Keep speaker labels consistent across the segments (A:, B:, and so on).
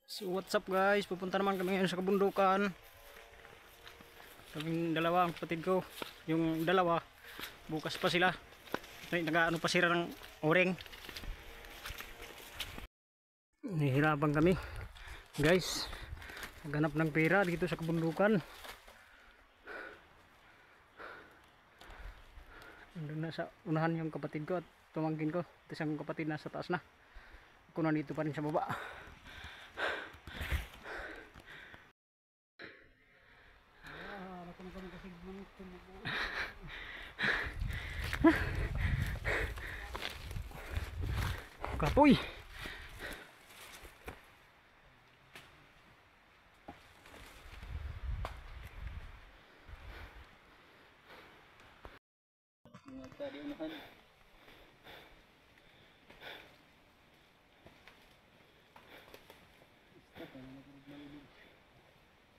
A: So what's up guys, pupunta naman kami ngayon sa kabundukan. Kaming dalawa, ang kapatid ko. Yung dalawa, bukas pa sila. Nag-ano pa sila ng oring. Nahihirapan kami guys, naghanap ng pera dito sa kabundukan. Doon na sa unahan yung kapatid ko at tumangkin ko. Tapos ang kapatid nasa taas na. Ako na dito pa rin sa baba. Kapoy.
B: Tadi unahan.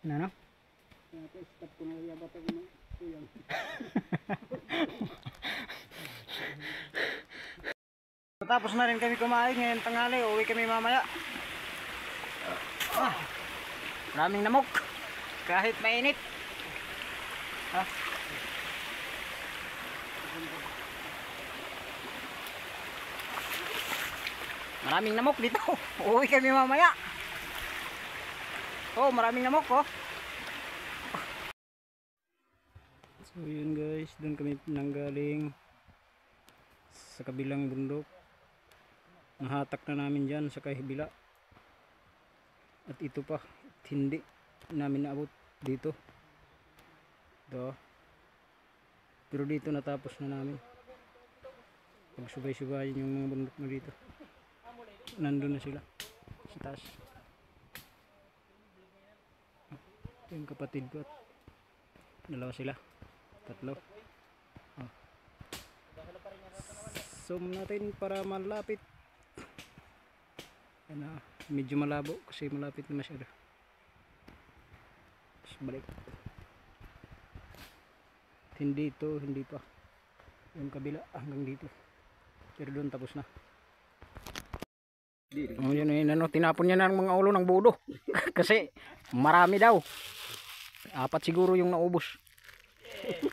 A: Ano?
B: Stop ko na yabat ako ng kuyang.
A: Tapos na rin kami kumain ngayon tanghali, uwi kami mamaya. Maraming namok kahit mainit. Maraming namok dito. Uwi kami mamaya. Oh, maraming namok oh. So yun guys, doon kami nanggaling sa kabilang bundok. Nahatak na namin dyan sa kahibila. At ito pa, hindi namin naabot dito. Ito. Pero dito natapos na namin. Pagsubay-subayin yung mga bundok na dito. Nandun na sila sa taas. Ito yung kapatid ko at dalawa sila, tatlo. Zoom natin para malapit. Medyo malabo kasi malapit na masyado. Tapos balik. Hindi ito, hindi pa. Yung kabila hanggang dito. Pero doon tapos na. Oh, yun eh, tinapon niya ng mga ulo ng budo. Kasi marami daw. 4 siguro yung naubos.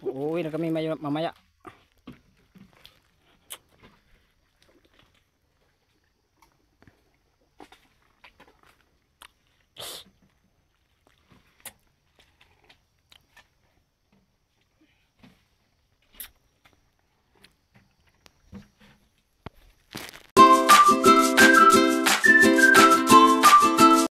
A: Uuwi na kami mamaya.